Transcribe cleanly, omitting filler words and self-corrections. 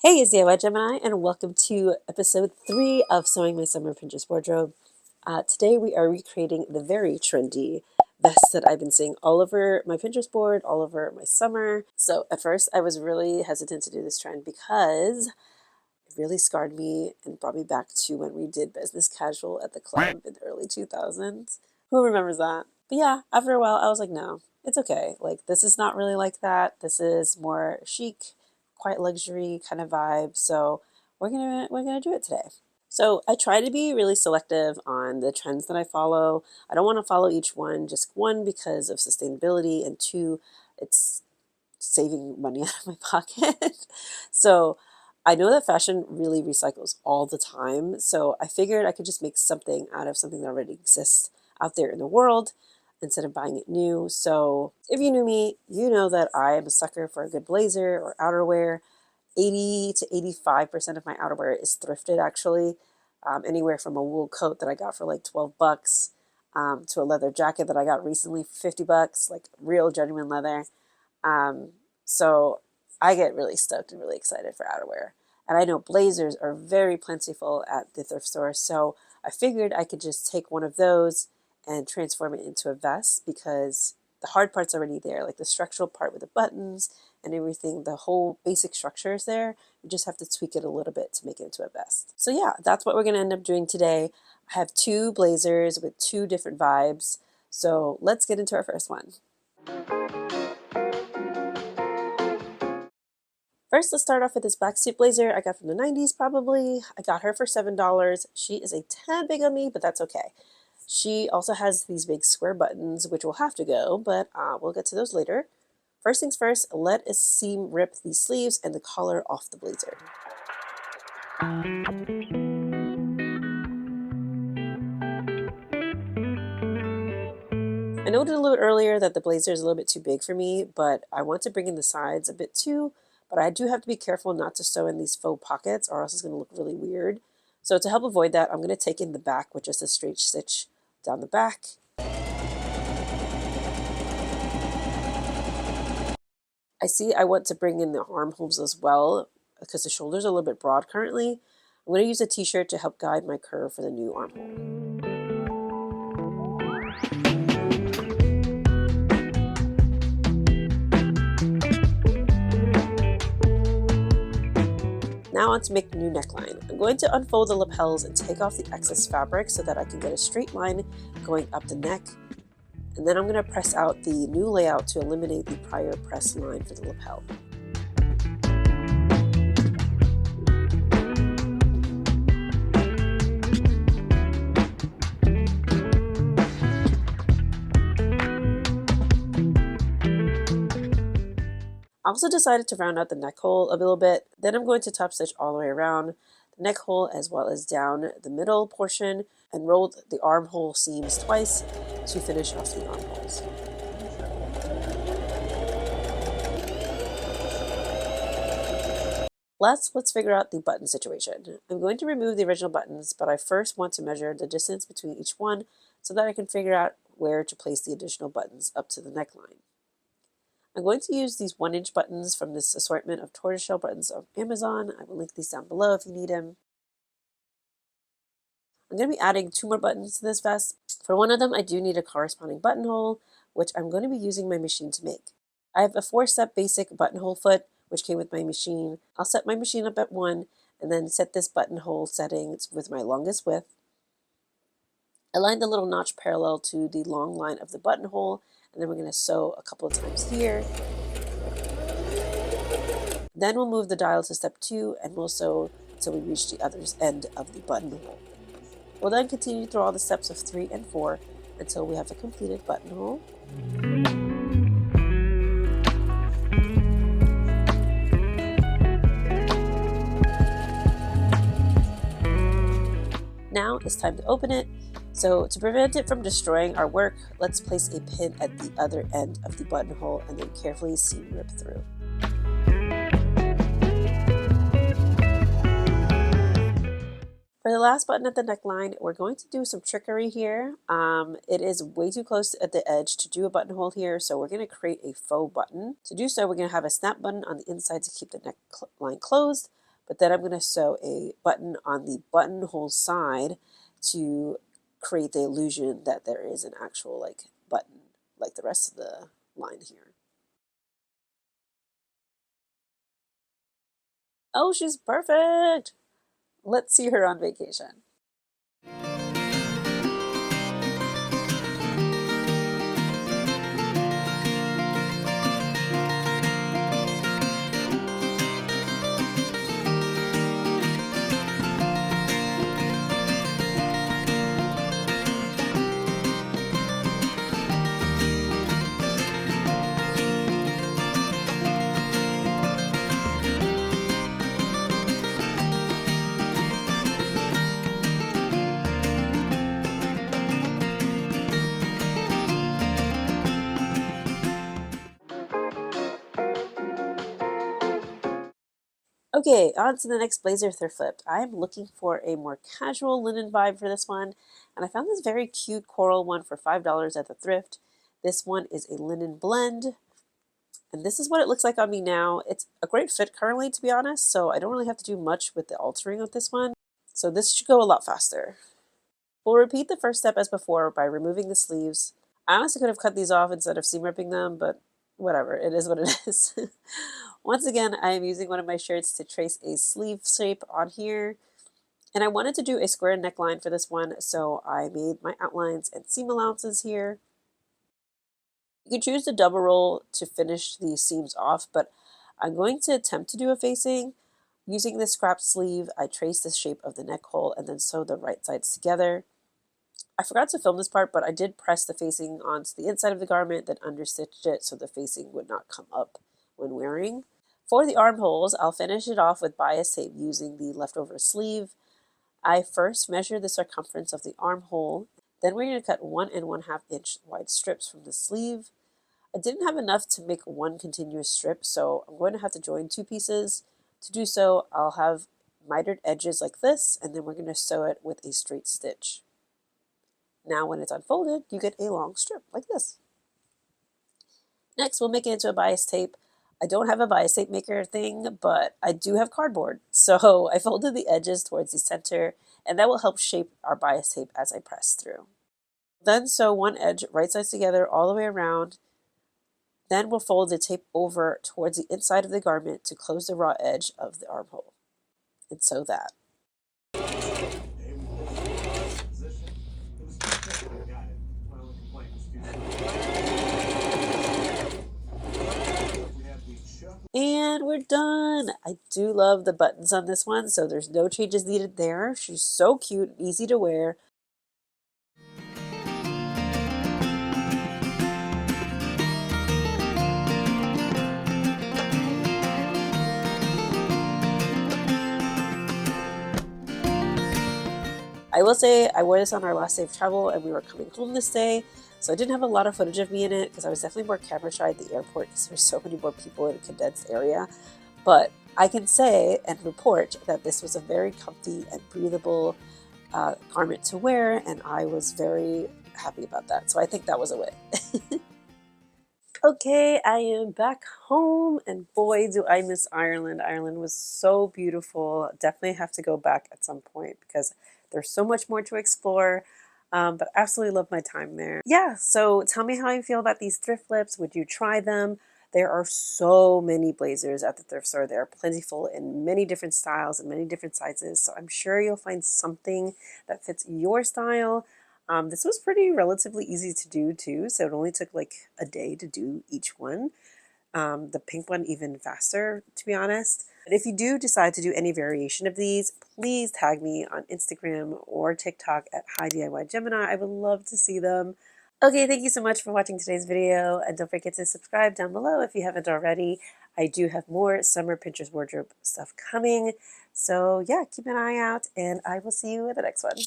Hey, it's DIY Gemini, and welcome to episode 3 of Sewing My Summer Pinterest Wardrobe. Today we are recreating the very trendy vest that I've been seeing all over my Pinterest board, all over my summer. So at first I was really hesitant to do this trend because it really scarred me and brought me back to when we did business casual at the club in the early 2000s. Who remembers that? But yeah, after a while I was like, no, it's okay. Like, this is not really like that. This is more chic, quite luxury kind of vibe. So we're gonna do it today. So I try to be really selective on the trends that I follow. I don't want to follow each one, just one, because of sustainability, and two, it's saving money out of my pocket. So I know that fashion really recycles all the time. So I figured I could just make something out of something that already exists out there in the world instead of buying it new. So if you knew me, you know that I am a sucker for a good blazer or outerwear. 80 to 85% of my outerwear is thrifted, actually. Anywhere from a wool coat that I got for like 12 bucks to a leather jacket that I got recently for 50 bucks, like real genuine leather. So I get really stoked and really excited for outerwear. And I know blazers are very plentiful at the thrift store, so I figured I could just take one of those and transform it into a vest, because the hard part's already there, like the structural part with the buttons and everything. The whole basic structure is there. You just have to tweak it a little bit to make it into a vest. So yeah, that's what we're going to end up doing today. I have two blazers with two different vibes. So let's get into our first one. First, let's start off with this black suit blazer I got from the 90s probably. I got her for $7. She is a tad big on me, but that's okay. She also has these big square buttons, which will have to go, but we'll get to those later. First things first, let a seam rip the sleeves and the collar off the blazer. I noted a little bit earlier that the blazer is a little bit too big for me, but I want to bring in the sides a bit too, but I do have to be careful not to sew in these faux pockets, or else it's going to look really weird. So to help avoid that, I'm going to take in the back with just a straight stitch down the back. I see I want to bring in the armholes as well, because the shoulders are a little bit broad currently. I'm going to use a t-shirt to help guide my curve for the new armhole. Now on to make the new neckline. I'm going to unfold the lapels and take off the excess fabric so that I can get a straight line going up the neck. And then I'm going to press out the new layout to eliminate the prior press line for the lapel. I also decided to round out the neck hole a little bit. Then I'm going to top stitch all the way around the neck hole as well as down the middle portion, and roll the armhole seams twice to finish off the armholes. Let's figure out the button situation. I'm going to remove the original buttons, but I first want to measure the distance between each one so that I can figure out where to place the additional buttons up to the neckline. I'm going to use these 1-inch buttons from this assortment of tortoiseshell buttons on Amazon. I will link these down below if you need them. I'm going to be adding 2 more buttons to this vest. For one of them, I do need a corresponding buttonhole, which I'm going to be using my machine to make. I have a 4-step basic buttonhole foot, which came with my machine. I'll set my machine up at 1 and then set this buttonhole settings with my longest width. Align the little notch parallel to the long line of the buttonhole, and then we're going to sew a couple of times here. Then we'll move the dial to step 2 and we'll sew until we reach the other end of the buttonhole. We'll then continue through all the steps of 3 and 4 until we have a completed buttonhole. Now it's time to open it. So to prevent it from destroying our work, let's place a pin at the other end of the buttonhole and then carefully seam rip through. For the last button at the neckline, we're going to do some trickery here. It is way too close at the edge to do a buttonhole here, so we're going to create a faux button. To do so, we're going to have a snap button on the inside to keep the neckline closed, but then I'm going to sew a button on the buttonhole side to create the illusion that there is an actual like button like the rest of the line here. Oh, she's perfect. Let's see her on vacation. Okay, on to the next blazer thrift flip. I am looking for a more casual linen vibe for this one, and I found this very cute coral one for $5 at the thrift. This one is a linen blend, and this is what it looks like on me now. It's a great fit currently, to be honest, so I don't really have to do much with the altering with this one. So this should go a lot faster. We'll repeat the first step as before by removing the sleeves. I honestly could have cut these off instead of seam ripping them, but whatever, it is what it is. Once again, I am using one of my shirts to trace a sleeve shape on here. And I wanted to do a square neckline for this one, so I made my outlines and seam allowances here. You can choose to double roll to finish the seams off, but I'm going to attempt to do a facing. Using the scrap sleeve, I traced the shape of the neck hole and then sewed the right sides together. I forgot to film this part, but I did press the facing onto the inside of the garment, then understitched it so the facing would not come up when wearing. For the armholes, I'll finish it off with bias tape using the leftover sleeve. I first measure the circumference of the armhole, then we're going to cut 1 1/2 inch wide strips from the sleeve. I didn't have enough to make one continuous strip, so I'm going to have to join two pieces. To do so, I'll have mitered edges like this, and then we're going to sew it with a straight stitch. Now when it's unfolded, you get a long strip like this. Next, we'll make it into a bias tape. I don't have a bias tape maker thing, but I do have cardboard. So I folded the edges towards the center, and that will help shape our bias tape as I press through. Then sew one edge right sides together all the way around. Then we'll fold the tape over towards the inside of the garment to close the raw edge of the armhole. And sew that. And we're done. I do love the buttons on this one, so there's no changes needed there. She's so cute and easy to wear. I will say I wore this on our last day of travel and we were coming home this day, so I didn't have a lot of footage of me in it because I was definitely more camera shy at the airport because there's so many more people in a condensed area. But I can say and report that this was a very comfy and breathable garment to wear, and I was very happy about that. So I think that was a win. Okay, I am back home, and boy, do I miss Ireland. Ireland was so beautiful. Definitely have to go back at some point because there's so much more to explore. But absolutely love my time there. Yeah, so tell me how you feel about these thrift flips. Would you try them? There are so many blazers at the thrift store. They are plentiful in many different styles and many different sizes. So I'm sure you'll find something that fits your style. This was pretty relatively easy to do too, so it only took like a day to do each one. The pink one even faster, to be honest. But if you do decide to do any variation of these, please tag me on Instagram or TikTok at Hi DIY Gemini. I would love to see them. Okay, thank you so much for watching today's video, and don't forget to subscribe down below if you haven't already. I do have more summer Pinterest wardrobe stuff coming, so yeah, keep an eye out, and I will see you in the next one.